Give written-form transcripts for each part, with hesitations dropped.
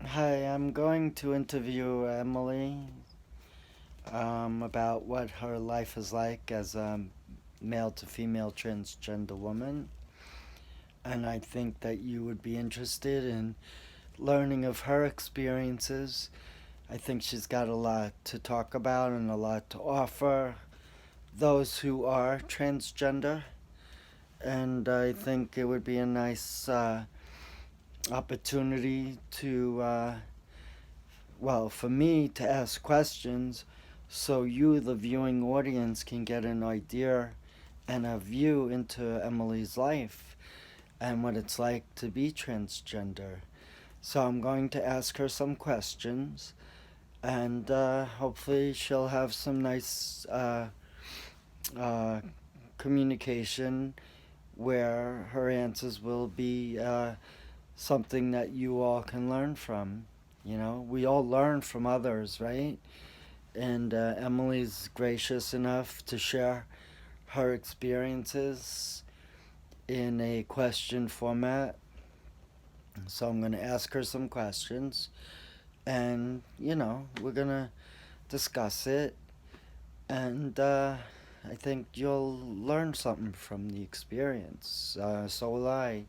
Hi, I'm going to interview Emily about what her life is like as a male to female transgender woman. And I think that you would be interested in learning of her experiences. I think she's got a lot to talk about and a lot to offer those who are transgender. And I think it would be a nice opportunity for me to ask questions so you, the viewing audience, can get an idea and a view into Emily's life and what it's like to be transgender. So I'm going to ask her some questions, and hopefully she'll have some nice uh, communication where her answers will be something that you all can learn from. You know, we all learn from others, right? And Emily's gracious enough to share her experiences in a question format. So I'm going to ask her some questions, and we're going to discuss it. And I think you'll learn something from the experience. So will I.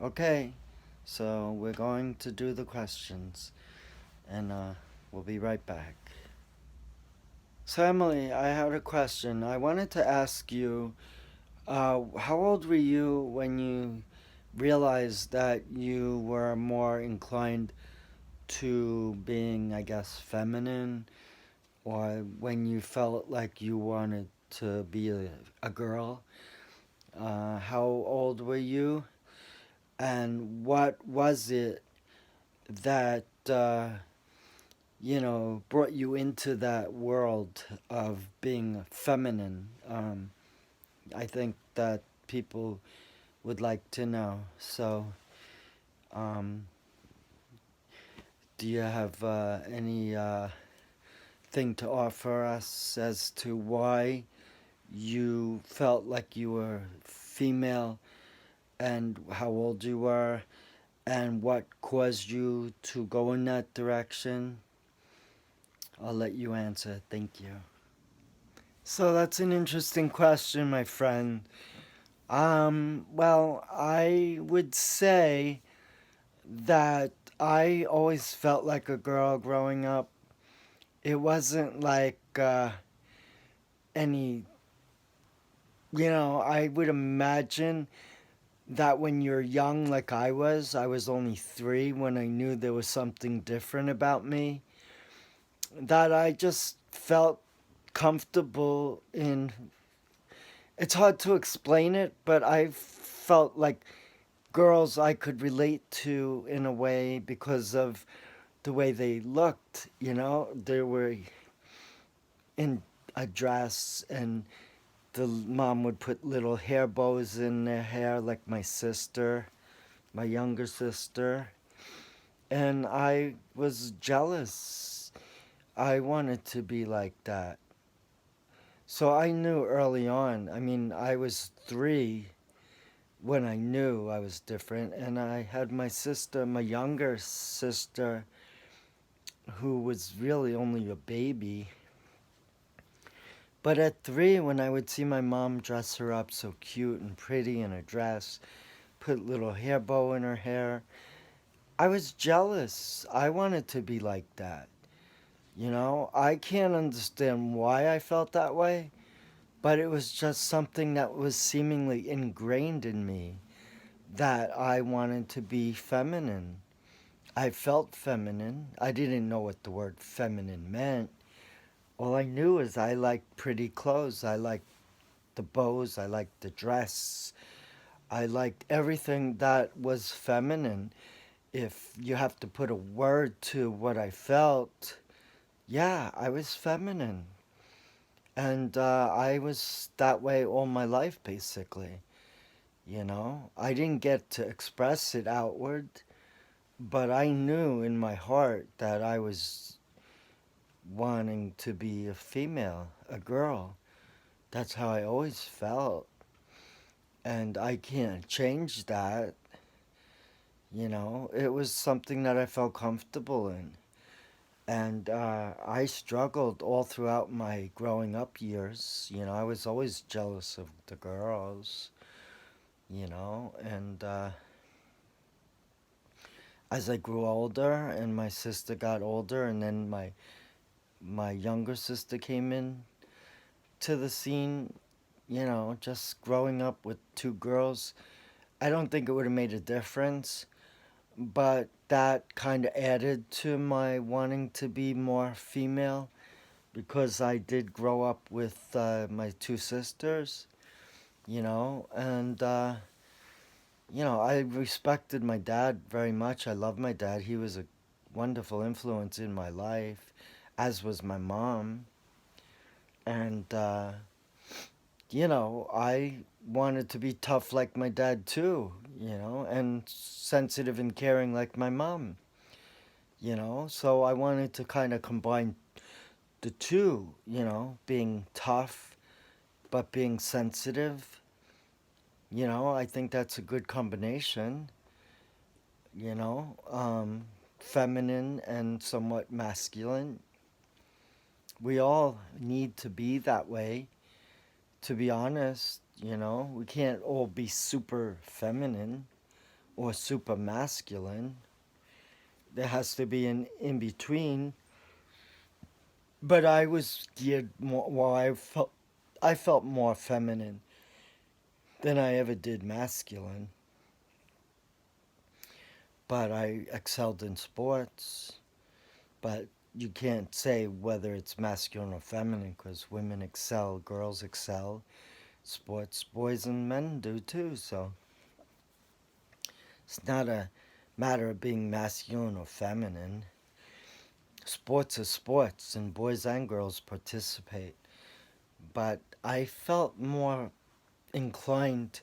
Okay, so we're going to do the questions, and we'll be right back. So, Emily, I had a question. I wanted to ask you, how old were you when you realized that you were more inclined to being, I guess, feminine, or when you felt like you wanted to be a girl? How old were you? And what was it that, brought you into that world of being feminine? I think that people would like to know. So, um, do you have any thing to offer us as to why you felt like you were female and how old you were and what caused you to go in that direction? I'll let you answer. Thank you. So that's an interesting question, my friend. Well, I would say that I always felt like a girl growing up. It wasn't like any, I would imagine that when you're young, like I was only 3 when I knew there was something different about me, that I just felt comfortable in. It's hard to explain it, but I felt like girls I could relate to in a way because of the way they looked. They were in a dress, and the mom would put little hair bows in their hair, like my sister, my younger sister. And I was jealous. I wanted to be like that. So I knew early on. I mean, I was 3 when I knew I was different. And I had my sister, my younger sister, who was really only a baby. But at 3, when I would see my mom dress her up so cute and pretty in a dress, put little hair bow in her hair, I was jealous. I wanted to be like that. I can't understand why I felt that way, but it was just something that was seemingly ingrained in me that I wanted to be feminine. I felt feminine. I didn't know what the word feminine meant. All I knew is I liked pretty clothes. I liked the bows. I liked the dress. I liked everything that was feminine. If you have to put a word to what I felt, yeah, I was feminine. And I was that way all my life, basically. I didn't get to express it outward, but I knew in my heart that I was wanting to be a female, a girl. That's how I always felt. And I can't change that. It was something that I felt comfortable in. And I struggled all throughout my growing up years. I was always jealous of the girls, and as I grew older and my sister got older, and then my younger sister came in to the scene, just growing up with two girls, I don't think it would have made a difference, but that kind of added to my wanting to be more female because I did grow up with my two sisters, and I respected my dad very much. I love my dad. He was a wonderful influence in my life, as was my mom. And, I wanted to be tough like my dad too, and sensitive and caring like my mom, So I wanted to kind of combine the two, being tough but being sensitive. I think that's a good combination, you know, um, feminine and somewhat masculine. We all need to be that way, to be honest. We can't all be super feminine or super masculine. There has to be an in between. But I was geared more, well, I felt more feminine than I ever did masculine. But I excelled in sports. But you can't say whether it's masculine or feminine because women excel, girls excel, sports, boys and men do too. So it's not a matter of being masculine or feminine. Sports are sports, and boys and girls participate. But I felt more inclined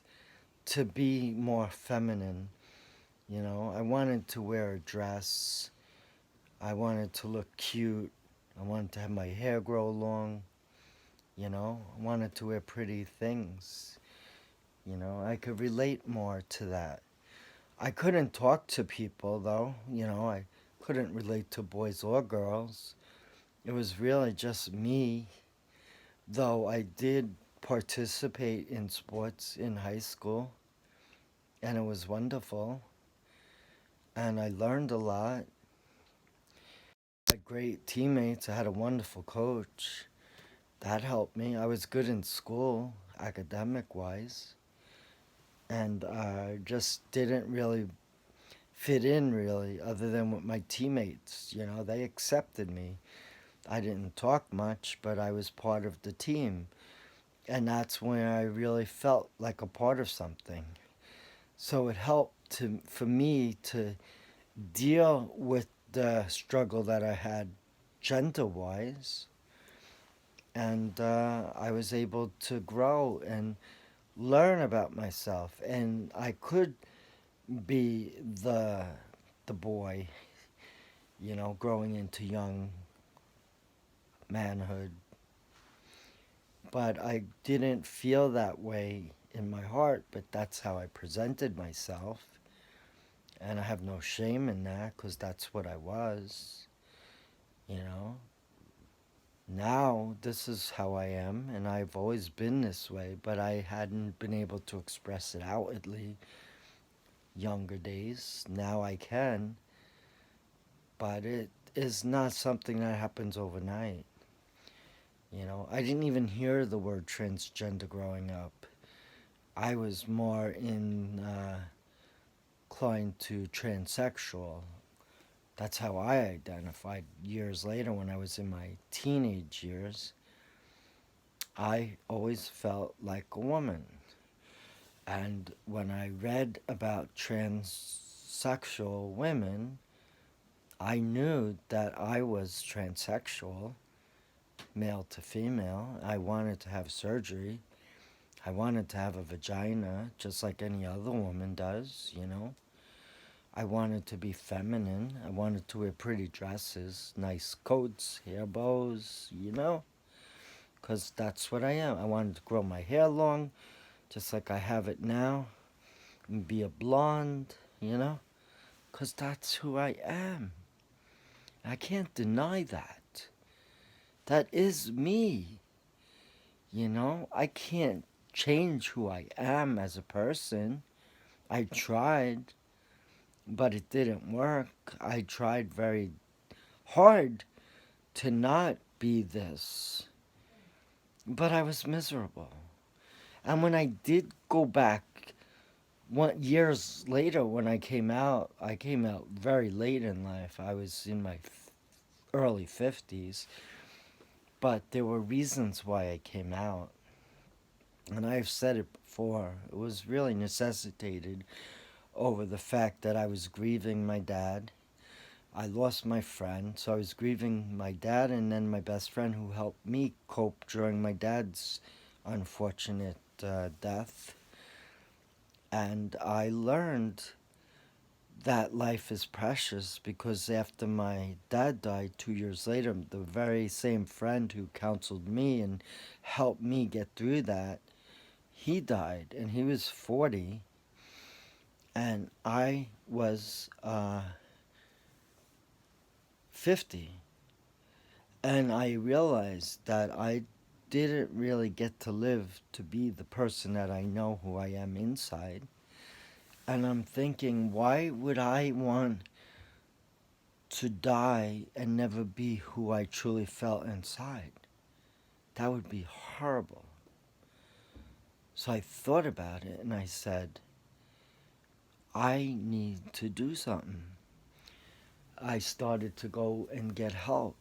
to be more feminine. I wanted to wear a dress. I wanted to look cute. I wanted to have my hair grow long. I wanted to wear pretty things. I could relate more to that. I couldn't talk to people though. I couldn't relate to boys or girls. It was really just me, though I did participate in sports in high school, and it was wonderful, and I learned a lot. I had great teammates. I had a wonderful coach. That helped me. I was good in school, academic wise, and I just didn't really fit in, really, other than with my teammates. They accepted me. I didn't talk much, but I was part of the team. And that's when I really felt like a part of something. So it helped for me to deal with the struggle that I had gender wise. And I was able to grow and learn about myself. And I could be the boy, growing into young manhood. But I didn't feel that way in my heart, but that's how I presented myself. And I have no shame in that because that's what I was, you know. Now, this is how I am, and I've always been this way, but I hadn't been able to express it outwardly younger days. Now I can, but it is not something that happens overnight. I didn't even hear the word transgender growing up. I was more inclined to transsexual. That's how I identified years later when I was in my teenage years. I always felt like a woman. And when I read about transsexual women, I knew that I was transsexual, male to female. I wanted to have surgery. I wanted to have a vagina just like any other woman does. I wanted to be feminine. I wanted to wear pretty dresses, nice coats, hair bows, because that's what I am. I wanted to grow my hair long, just like I have it now, and be a blonde. because that's who I am. I can't deny that. That is me. I can't change who I am as a person. I tried, but it didn't work. I tried very hard to not be this, but I was miserable. And when I did go back, years later when I came out very late in life. I was in my early 50s, but there were reasons why I came out. And I've said it before. It was really necessitated over the fact that I was grieving my dad. I lost my friend, so I was grieving my dad and then my best friend who helped me cope during my dad's unfortunate death. And I learned that life is precious because after my dad died 2 years later, the very same friend who counseled me and helped me get through that, he died and he was 40 and I was 50. And I realized that I didn't really get to live to be the person that I know who I am inside. And I'm thinking, why would I want to die and never be who I truly felt inside? That would be horrible. So I thought about it and I said, I need to do something. I started to go and get help.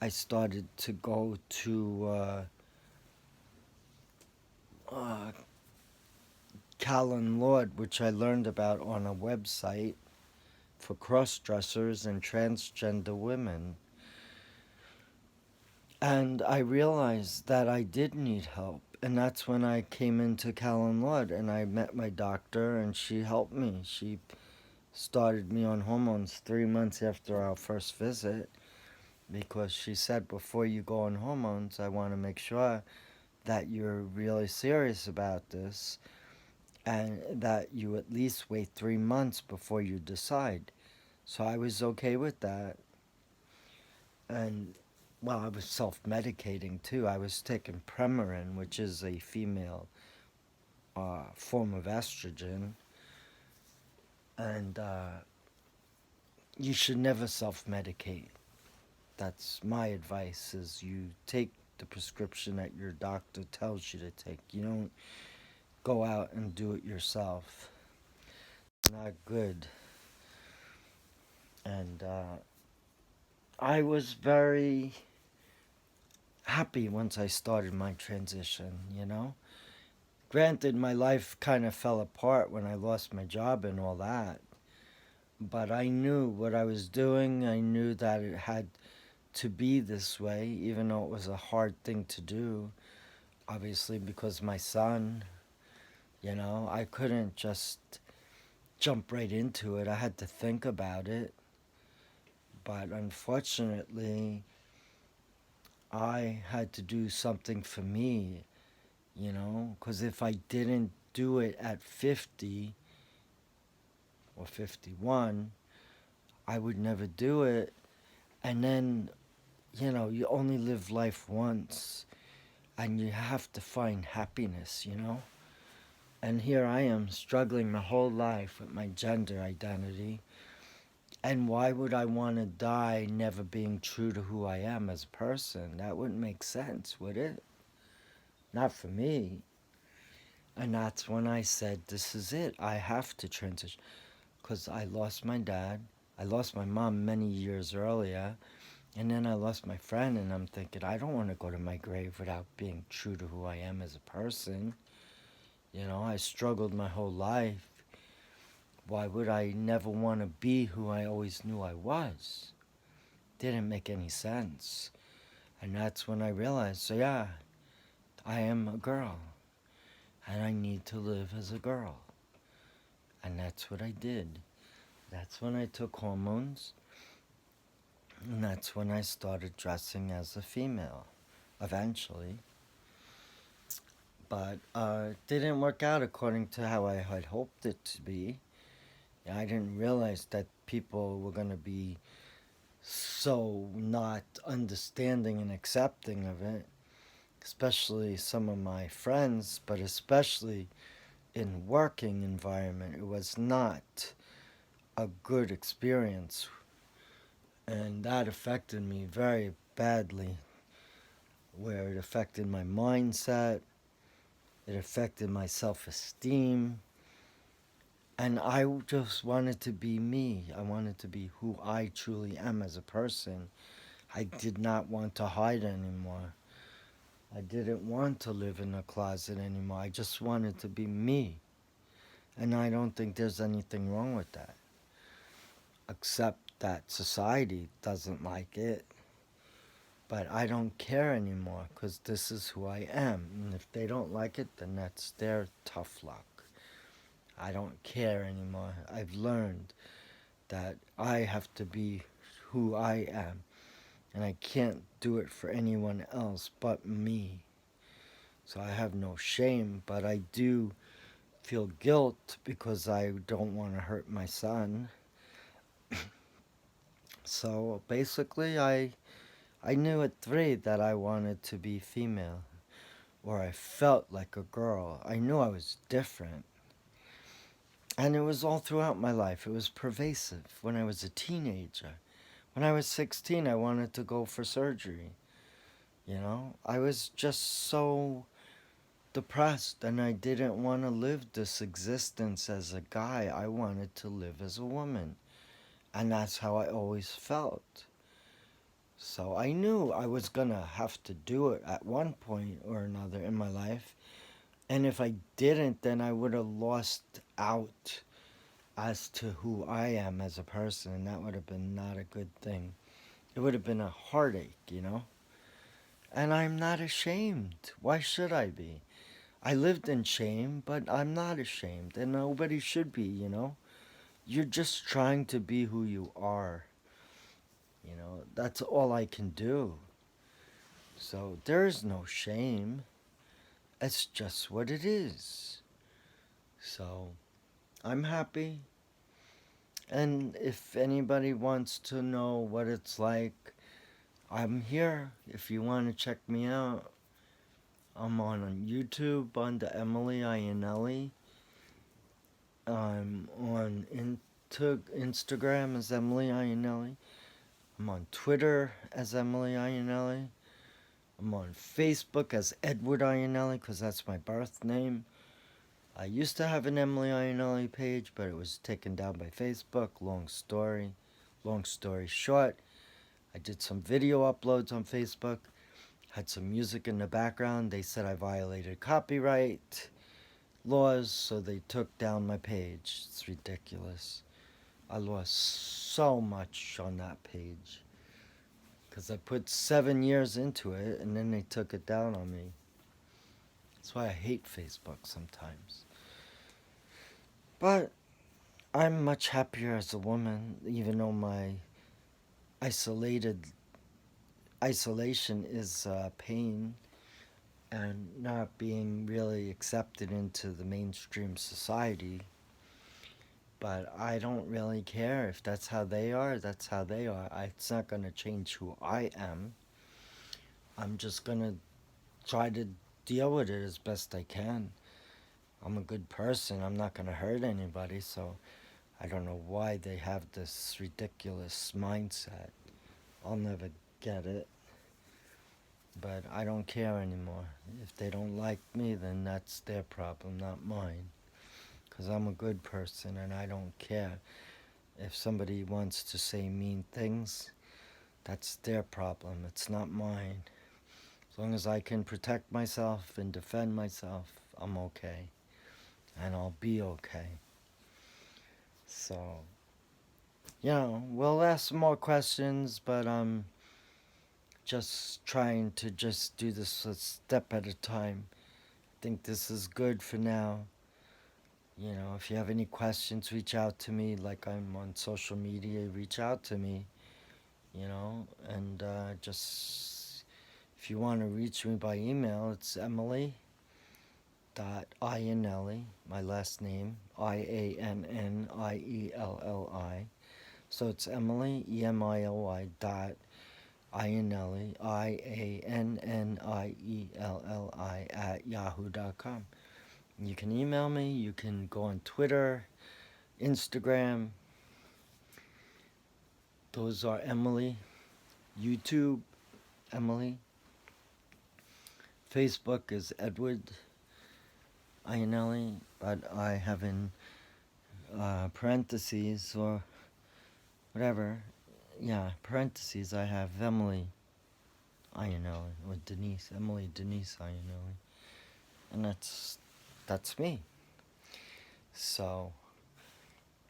I started to go to Callan Lord, which I learned about on a website for cross-dressers and transgender women. And I realized that I did need help. And that's when I came into Callan Lord and I met my doctor and she helped me. She started me on hormones 3 months after our first visit because she said, before you go on hormones, I want to make sure that you're really serious about this and that you at least wait 3 months before you decide. So I was okay with that. And, well, I was self-medicating too. I was taking Premarin, which is a female form of estrogen. And you should never self-medicate. That's my advice, is you take the prescription that your doctor tells you to take. You don't go out and do it yourself. It's not good. And I was very happy once I started my transition. Granted, my life kind of fell apart when I lost my job and all that. But I knew what I was doing. I knew that it had to be this way, even though it was a hard thing to do. Obviously, because my son, I couldn't just jump right into it. I had to think about it. But unfortunately, I had to do something for me, because if I didn't do it at 50 or 51, I would never do it. And then, you only live life once and you have to find happiness. And here I am struggling my whole life with my gender identity. And why would I want to die never being true to who I am as a person? That wouldn't make sense, would it? Not for me. And that's when I said, this is it. I have to transition. Because I lost my dad. I lost my mom many years earlier. And then I lost my friend. And I'm thinking, I don't want to go to my grave without being true to who I am as a person. I struggled my whole life. Why would I never want to be who I always knew I was? Didn't make any sense. And that's when I realized, so yeah, I am a girl. And I need to live as a girl. And that's what I did. That's when I took hormones. And that's when I started dressing as a female, eventually. But it didn't work out according to how I had hoped it to be. I didn't realize that people were going to be so not understanding and accepting of it, especially some of my friends, but especially in working environment. It was not a good experience, and that affected me very badly, where it affected my mindset, it affected my self-esteem, and I just wanted to be me. I wanted to be who I truly am as a person. I did not want to hide anymore. I didn't want to live in a closet anymore. I just wanted to be me. And I don't think there's anything wrong with that, except that society doesn't like it. But I don't care anymore because this is who I am. And if they don't like it, then that's their tough luck. I don't care anymore. I've learned that I have to be who I am. And I can't do it for anyone else but me. So I have no shame, but I do feel guilt because I don't want to hurt my son. So basically, I knew at 3 that I wanted to be female, or I felt like a girl. I knew I was different. And it was all throughout my life. It was pervasive when I was a teenager. When I was 16, I wanted to go for surgery. You know, I was just so depressed and I didn't want to live this existence as a guy. I wanted to live as a woman. And that's how I always felt. So I knew I was going to have to do it at one point or another in my life. And if I didn't, then I would have lost out as to who I am as a person. And that would have been not a good thing. It would have been a heartache, you know? And I'm not ashamed. Why should I be? I lived in shame, but I'm not ashamed. And nobody should be, you know? You're just trying to be who you are. You know, that's all I can do. So there's no shame. It's just what it is. So I'm happy. And if anybody wants to know what it's like, I'm here. If you want to check me out, I'm on YouTube under Emily Iannelli. I'm on Instagram as Emily Iannelli. I'm on Twitter as Emily Iannelli. I'm on Facebook as Edward Iannelli because that's my birth name. I used to have an Emily Iannelli page, but it was taken down by Facebook. Long story. Long story short, I did some video uploads on Facebook, had some music in the background. They said I violated copyright laws, so they took down my page. It's ridiculous. I lost so much on that page because I put 7 years into it and then they took it down on me. That's why I hate Facebook sometimes. But I'm much happier as a woman, even though my isolated isolation is pain and not being really accepted into the mainstream society. But I don't really care if that's how they are. That's how they are. It's not going to change who I am. I'm just going to try to deal with it as best I can. I'm a good person. I'm not going to hurt anybody, so I don't know why they have this ridiculous mindset. I'll never get it. But I don't care anymore. If they don't like me, then that's their problem, not mine. Because I'm a good person and I don't care. If somebody wants to say mean things, that's their problem. It's not mine. As long as I can protect myself and defend myself, I'm okay. And I'll be okay. So, we'll ask some more questions, but I'm just trying to just do this a step at a time. I think this is good for now. If you have any questions, reach out to me. Like I'm on social media, reach out to me. And just if you want to reach me by email, it's Emily Iannelli, my last name, Iannielli. So it's Emily, Emily dot Iannelli, Iannielli at yahoo.com. You can email me, you can go on Twitter, Instagram. Those are Emily. YouTube, Emily. Facebook is Edward Iannelli, but I have in parentheses or whatever, parentheses, I have Emily Iannelli, or Emily Denise Iannelli. And that's me. So,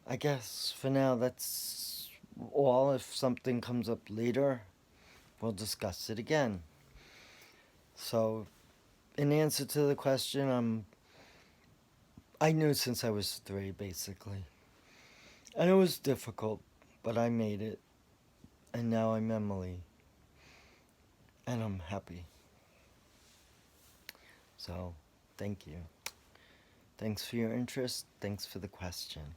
I guess for now that's all. If something comes up later, we'll discuss it again. So, in answer to the question, I knew since I was 3, basically. And it was difficult, but I made it. And now I'm Emily. And I'm happy. So, thank you. Thanks for your interest. Thanks for the question.